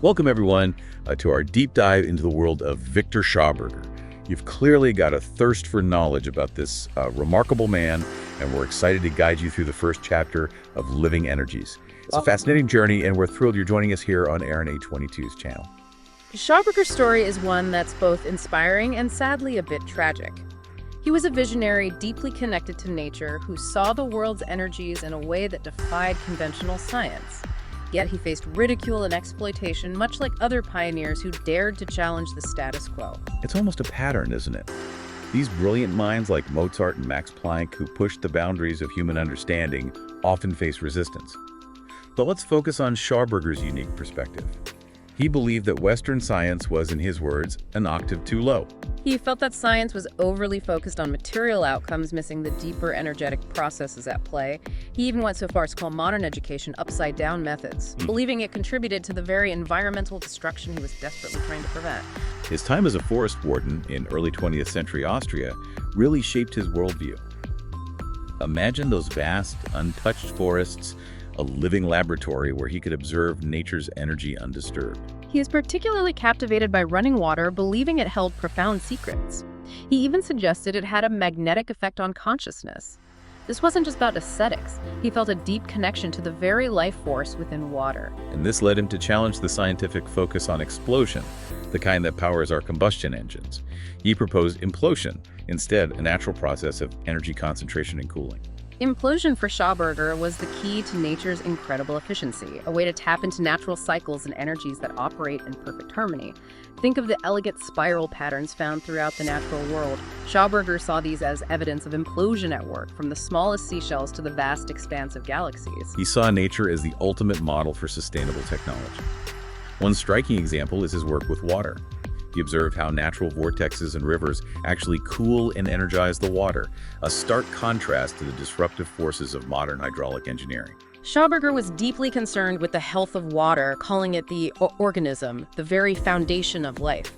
Welcome, everyone, to our deep dive into the world of Viktor Schauberger. You've clearly got a thirst for knowledge about this remarkable man, and we're excited to guide you through the first chapter of Living Energies. It's a fascinating journey, and we're thrilled you're joining us here on RNA22's channel. Schauberger's story is one that's both inspiring and sadly a bit tragic. He was a visionary deeply connected to nature who saw the world's energies in a way that defied conventional science. Yet he faced ridicule and exploitation, much like other pioneers who dared to challenge the status quo. It's almost a pattern, isn't it? These brilliant minds like Mozart and Max Planck, who pushed the boundaries of human understanding, often face resistance. But let's focus on Schauberger's unique perspective. He believed that Western science was, in his words, an octave too low. He felt that science was overly focused on material outcomes, missing the deeper energetic processes at play. He even went so far as to call modern education upside-down methods, believing it contributed to the very environmental destruction he was desperately trying to prevent. His time as a forest warden in early 20th century Austria really shaped his worldview. Imagine those vast, untouched forests, a living laboratory where he could observe nature's energy undisturbed. He is particularly captivated by running water, believing it held profound secrets. He even suggested it had a magnetic effect on consciousness. This wasn't just about aesthetics. He felt a deep connection to the very life force within water. And this led him to challenge the scientific focus on explosion, the kind that powers our combustion engines. He proposed implosion, instead a natural process of energy concentration and cooling. Implosion for Schauberger was the key to nature's incredible efficiency, a way to tap into natural cycles and energies that operate in perfect harmony. Think of the elegant spiral patterns found throughout the natural world. Schauberger saw these as evidence of implosion at work, from the smallest seashells to the vast expanse of galaxies. He saw nature as the ultimate model for sustainable technology. One striking example is his work with water. He observed how natural vortexes and rivers actually cool and energize the water, a stark contrast to the disruptive forces of modern hydraulic engineering. Schauberger was deeply concerned with the health of water, calling it the organism, the very foundation of life.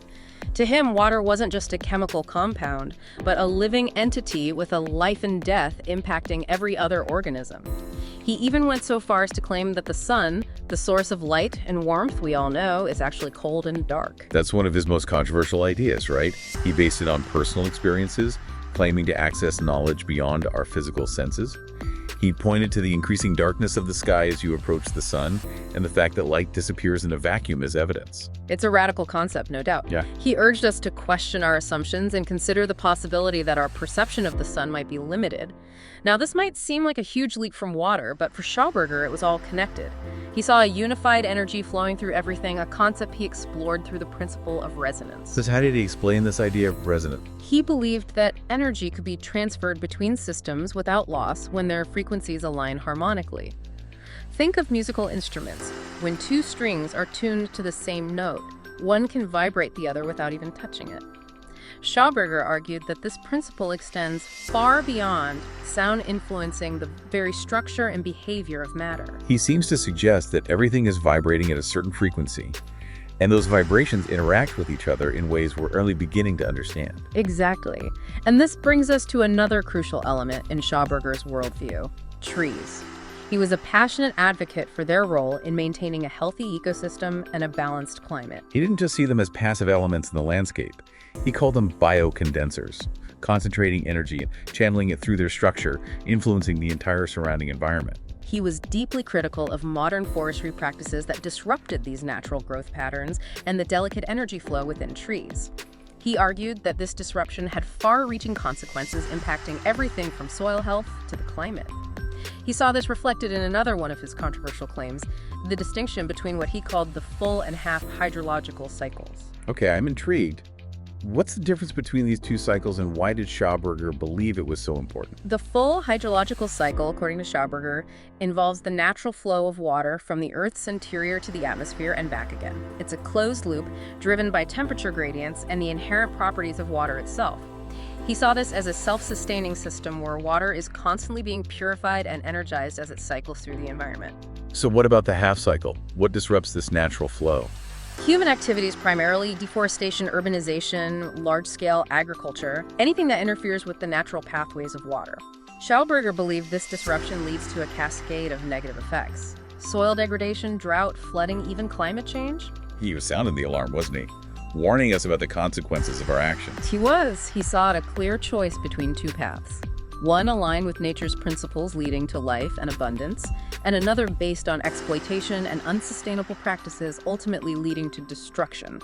To him, water wasn't just a chemical compound, but a living entity with a life and death impacting every other organism. He even went so far as to claim that the sun, the source of light and warmth we all know, is actually cold and dark. That's one of his most controversial ideas, right? He based it on personal experiences, claiming to access knowledge beyond our physical senses. He pointed to the increasing darkness of the sky as you approach the sun, and the fact that light disappears in a vacuum as evidence. It's a radical concept, no doubt. Yeah. He urged us to question our assumptions and consider the possibility that our perception of the sun might be limited. Now, this might seem like a huge leap from water, but for Schauberger, it was all connected. He saw a unified energy flowing through everything, a concept he explored through the principle of resonance. So how did he explain this idea of resonance? He believed that energy could be transferred between systems without loss when their frequencies align harmonically. Think of musical instruments. When two strings are tuned to the same note, one can vibrate the other without even touching it. Schauberger argued that this principle extends far beyond sound, influencing the very structure and behavior of matter. He seems to suggest that everything is vibrating at a certain frequency, and those vibrations interact with each other in ways we're only beginning to understand. Exactly. And this brings us to another crucial element in Schauberger's worldview: trees. He was a passionate advocate for their role in maintaining a healthy ecosystem and a balanced climate. He didn't just see them as passive elements in the landscape. He called them biocondensers, concentrating energy and channeling it through their structure, influencing the entire surrounding environment. He was deeply critical of modern forestry practices that disrupted these natural growth patterns and the delicate energy flow within trees. He argued that this disruption had far-reaching consequences impacting everything from soil health to the climate. He saw this reflected in another one of his controversial claims, the distinction between what he called the full and half hydrological cycles. Okay, I'm intrigued. What's the difference between these two cycles, and why did Schauberger believe it was so important? The full hydrological cycle, according to Schauberger, involves the natural flow of water from the Earth's interior to the atmosphere and back again. It's a closed loop driven by temperature gradients and the inherent properties of water itself. He saw this as a self-sustaining system where water is constantly being purified and energized as it cycles through the environment. So what about the half cycle? What disrupts this natural flow? Human activities, primarily deforestation, urbanization, large-scale agriculture, anything that interferes with the natural pathways of water. Schauberger believed this disruption leads to a cascade of negative effects. Soil degradation, drought, flooding, even climate change. He was sounding the alarm, wasn't he? Warning us about the consequences of our actions. He was. He sought a clear choice between two paths. One aligned with nature's principles leading to life and abundance, and another based on exploitation and unsustainable practices ultimately leading to destruction.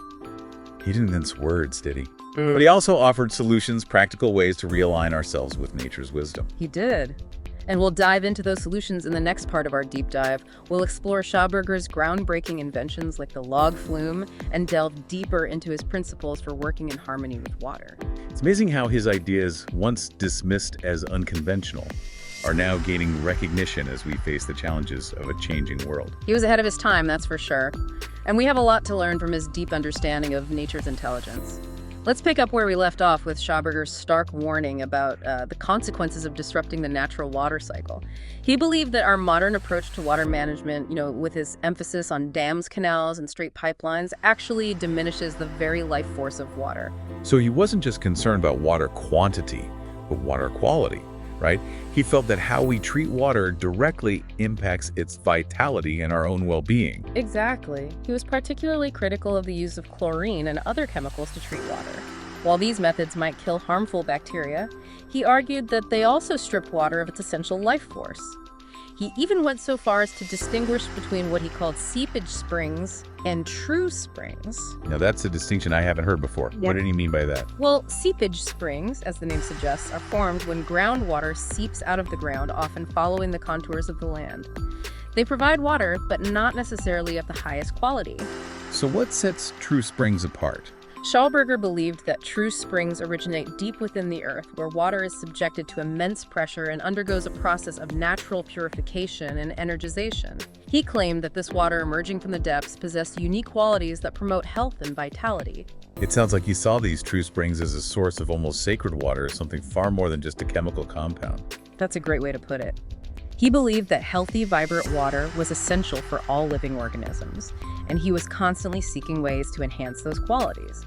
He didn't mince words, did he? But he also offered solutions, practical ways to realign ourselves with nature's wisdom. He did. And we'll dive into those solutions in the next part of our deep dive. We'll explore Schauberger's groundbreaking inventions like the log flume and delve deeper into his principles for working in harmony with water. It's amazing how his ideas, once dismissed as unconventional, are now gaining recognition as we face the challenges of a changing world. He was ahead of his time, that's for sure. And we have a lot to learn from his deep understanding of nature's intelligence. Let's pick up where we left off with Schauberger's stark warning about the consequences of disrupting the natural water cycle. He believed that our modern approach to water management, with his emphasis on dams, canals, and straight pipelines, actually diminishes the very life force of water. So he wasn't just concerned about water quantity, but water quality, right? He felt that how we treat water directly impacts its vitality and our own well-being. Exactly. He was particularly critical of the use of chlorine and other chemicals to treat water. While these methods might kill harmful bacteria, he argued that they also stripped water of its essential life force. He even went so far as to distinguish between what he called seepage springs and true springs. Now that's a distinction I haven't heard before. Yeah. What did he mean by that? Well, seepage springs, as the name suggests, are formed when groundwater seeps out of the ground, often following the contours of the land. They provide water, but not necessarily of the highest quality. So what sets true springs apart? Schauberger believed that true springs originate deep within the earth, where water is subjected to immense pressure and undergoes a process of natural purification and energization. He claimed that this water emerging from the depths possessed unique qualities that promote health and vitality. It sounds like he saw these true springs as a source of almost sacred water, something far more than just a chemical compound. That's a great way to put it. He believed that healthy, vibrant water was essential for all living organisms, and he was constantly seeking ways to enhance those qualities.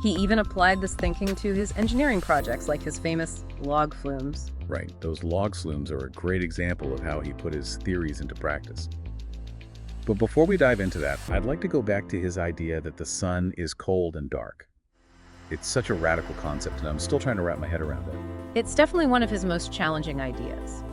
He even applied this thinking to his engineering projects, like his famous log flumes. Right, those log flumes are a great example of how he put his theories into practice. But before we dive into that, I'd like to go back to his idea that the sun is cold and dark. It's such a radical concept, and I'm still trying to wrap my head around it. It's definitely one of his most challenging ideas.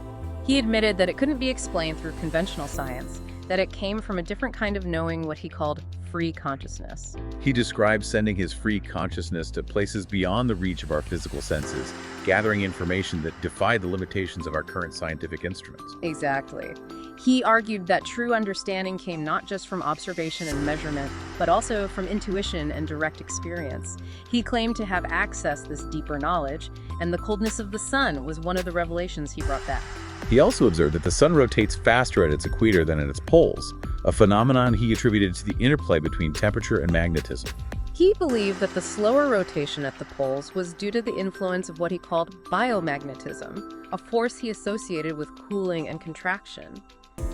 He admitted that it couldn't be explained through conventional science, that it came from a different kind of knowing, what he called free consciousness. He described sending his free consciousness to places beyond the reach of our physical senses, gathering information that defied the limitations of our current scientific instruments. Exactly. He argued that true understanding came not just from observation and measurement, but also from intuition and direct experience. He claimed to have accessed this deeper knowledge, and the coldness of the sun was one of the revelations he brought back. He also observed that the sun rotates faster at its equator than at its poles, a phenomenon he attributed to the interplay between temperature and magnetism. He believed that the slower rotation at the poles was due to the influence of what he called biomagnetism, a force he associated with cooling and contraction.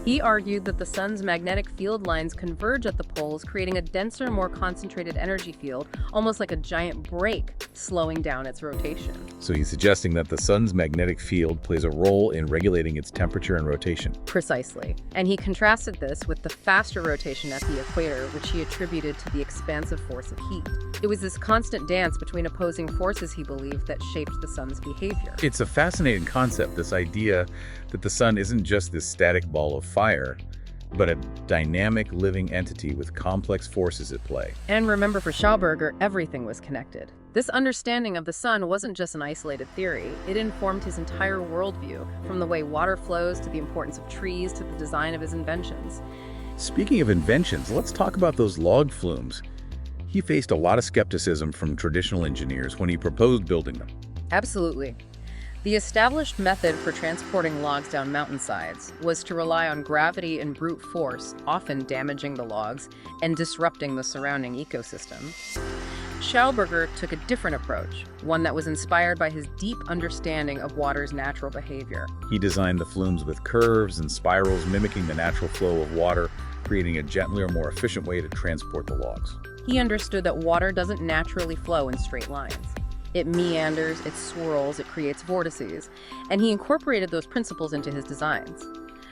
He argued that the sun's magnetic field lines converge at the poles, creating a denser, more concentrated energy field, almost like a giant brake, slowing down its rotation. So he's suggesting that the sun's magnetic field plays a role in regulating its temperature and rotation. Precisely. And he contrasted this with the faster rotation at the equator, which he attributed to the expansive force of heat. It was this constant dance between opposing forces, he believed, that shaped the sun's behavior. It's a fascinating concept, this idea that the sun isn't just this static ball of fire, but a dynamic living entity with complex forces at play. And remember, for Schauberger, everything was connected. This understanding of the sun wasn't just an isolated theory. It informed his entire worldview, from the way water flows to the importance of trees to the design of his inventions. Speaking of inventions, let's talk about those log flumes. He faced a lot of skepticism from traditional engineers when he proposed building them. Absolutely. The established method for transporting logs down mountainsides was to rely on gravity and brute force, often damaging the logs and disrupting the surrounding ecosystem. Schauberger took a different approach, one that was inspired by his deep understanding of water's natural behavior. He designed the flumes with curves and spirals mimicking the natural flow of water, creating a gentler, more efficient way to transport the logs. He understood that water doesn't naturally flow in straight lines. It meanders, it swirls, it creates vortices, and he incorporated those principles into his designs.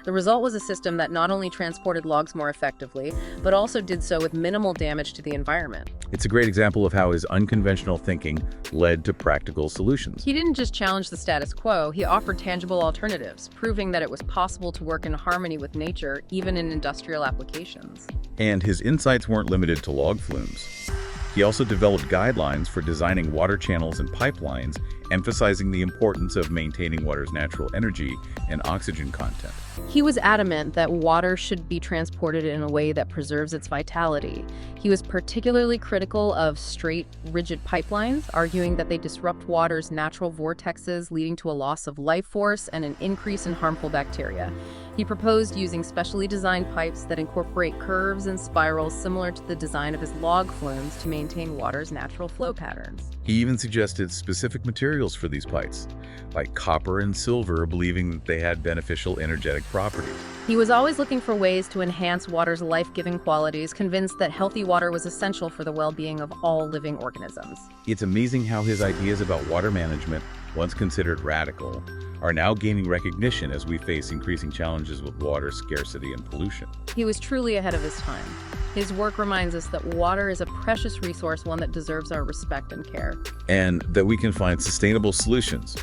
The result was a system that not only transported logs more effectively, but also did so with minimal damage to the environment. It's a great example of how his unconventional thinking led to practical solutions. He didn't just challenge the status quo, he offered tangible alternatives, proving that it was possible to work in harmony with nature, even in industrial applications. And his insights weren't limited to log flumes. He also developed guidelines for designing water channels and pipelines, emphasizing the importance of maintaining water's natural energy and oxygen content. He was adamant that water should be transported in a way that preserves its vitality. He was particularly critical of straight, rigid pipelines, arguing that they disrupt water's natural vortexes, leading to a loss of life force and an increase in harmful bacteria. He proposed using specially designed pipes that incorporate curves and spirals similar to the design of his log flumes to maintain water's natural flow patterns. He even suggested specific materials for these pipes, like copper and silver, believing that they had beneficial energetic properties. He was always looking for ways to enhance water's life-giving qualities, convinced that healthy water was essential for the well-being of all living organisms. It's amazing how his ideas about water management, once considered radical, are now gaining recognition as we face increasing challenges with water scarcity and pollution. He was truly ahead of his time. His work reminds us that water is a precious resource, one that deserves our respect and care. And that we can find sustainable solutions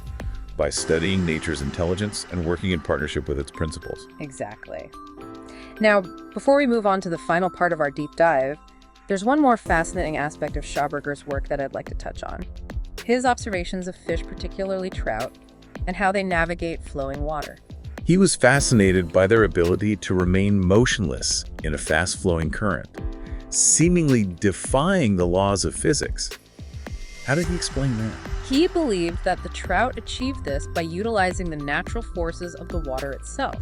by studying nature's intelligence and working in partnership with its principles. Exactly. Now, before we move on to the final part of our deep dive, there's one more fascinating aspect of Schauberger's work that I'd like to touch on. His observations of fish, particularly trout, and how they navigate flowing water. He was fascinated by their ability to remain motionless in a fast-flowing current, seemingly defying the laws of physics. How did he explain that? He believed that the trout achieved this by utilizing the natural forces of the water itself.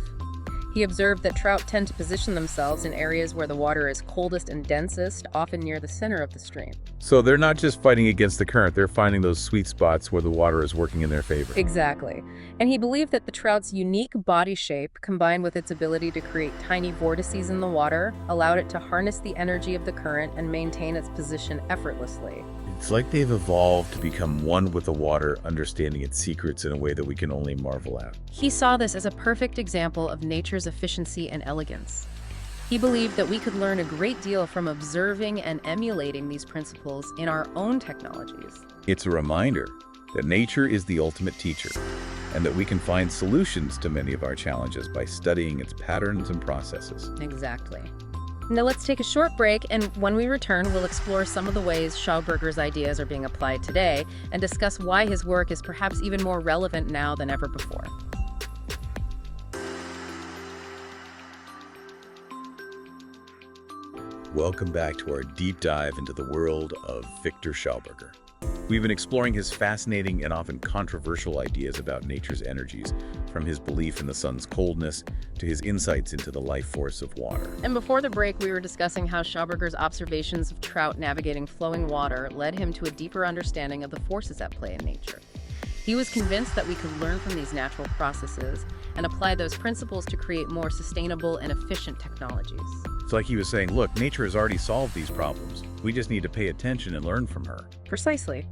He observed that trout tend to position themselves in areas where the water is coldest and densest, often near the center of the stream. So they're not just fighting against the current, they're finding those sweet spots where the water is working in their favor. Exactly. And he believed that the trout's unique body shape, combined with its ability to create tiny vortices in the water, allowed it to harness the energy of the current and maintain its position effortlessly. It's like they've evolved to become one with the water, understanding its secrets in a way that we can only marvel at. He saw this as a perfect example of nature's efficiency and elegance. He believed that we could learn a great deal from observing and emulating these principles in our own technologies. It's a reminder that nature is the ultimate teacher, and that we can find solutions to many of our challenges by studying its patterns and processes. Exactly. Now let's take a short break, and when we return, we'll explore some of the ways Schauberger's ideas are being applied today and discuss why his work is perhaps even more relevant now than ever before. Welcome back to our deep dive into the world of Viktor Schauberger. We've been exploring his fascinating and often controversial ideas about nature's energies, from his belief in the sun's coldness to his insights into the life force of water. And before the break, we were discussing how Schauberger's observations of trout navigating flowing water led him to a deeper understanding of the forces at play in nature. He was convinced that we could learn from these natural processes and apply those principles to create more sustainable and efficient technologies. It's like he was saying, look, nature has already solved these problems. We just need to pay attention and learn from her. Precisely.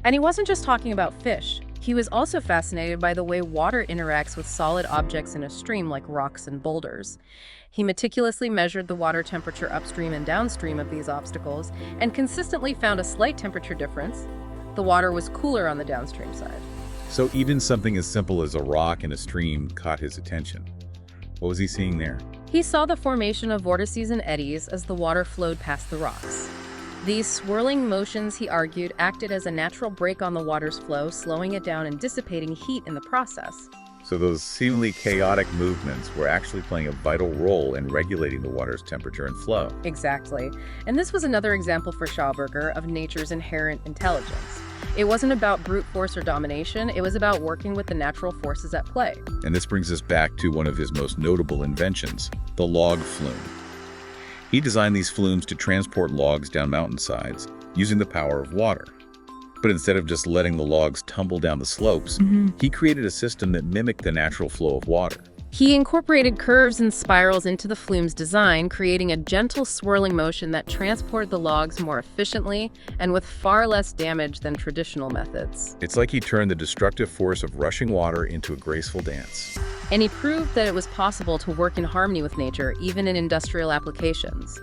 And he wasn't just talking about fish. He was also fascinated by the way water interacts with solid objects in a stream like rocks and boulders. He meticulously measured the water temperature upstream and downstream of these obstacles and consistently found a slight temperature difference. The water was cooler on the downstream side. So even something as simple as a rock in a stream caught his attention. What was he seeing there? He saw the formation of vortices and eddies as the water flowed past the rocks. These swirling motions, he argued, acted as a natural brake on the water's flow, slowing it down and dissipating heat in the process. So those seemingly chaotic movements were actually playing a vital role in regulating the water's temperature and flow. Exactly. And this was another example for Schauberger of nature's inherent intelligence. It wasn't about brute force or domination, it was about working with the natural forces at play. And this brings us back to one of his most notable inventions, the log flume. He designed these flumes to transport logs down mountainsides using the power of water. But instead of just letting the logs tumble down the slopes, he created a system that mimicked the natural flow of water. He incorporated curves and spirals into the flume's design, creating a gentle swirling motion that transported the logs more efficiently and with far less damage than traditional methods. It's like he turned the destructive force of rushing water into a graceful dance. And he proved that it was possible to work in harmony with nature, even in industrial applications.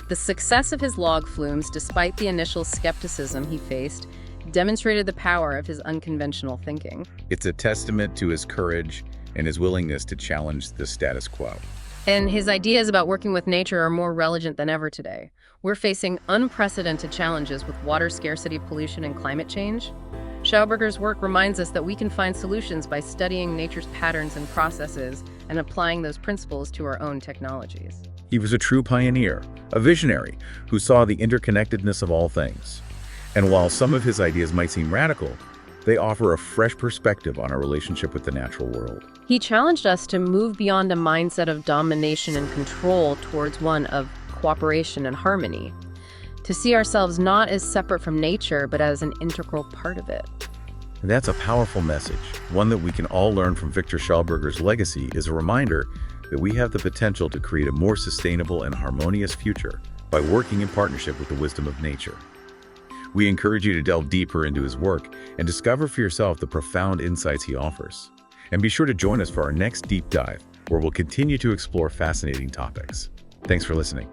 The success of his log flumes, despite the initial skepticism he faced, demonstrated the power of his unconventional thinking. It's a testament to his courage and his willingness to challenge the status quo. And his ideas about working with nature are more relevant than ever today. We're facing unprecedented challenges with water scarcity, pollution, and climate change. Schauberger's work reminds us that we can find solutions by studying nature's patterns and processes and applying those principles to our own technologies. He was a true pioneer, a visionary who saw the interconnectedness of all things. And while some of his ideas might seem radical, they offer a fresh perspective on our relationship with the natural world. He challenged us to move beyond a mindset of domination and control towards one of cooperation and harmony, to see ourselves not as separate from nature, but as an integral part of it. And that's a powerful message. One that we can all learn from Viktor Schauberger's legacy is a reminder that we have the potential to create a more sustainable and harmonious future by working in partnership with the wisdom of nature. We encourage you to delve deeper into his work and discover for yourself the profound insights he offers. And be sure to join us for our next deep dive, where we'll continue to explore fascinating topics. Thanks for listening.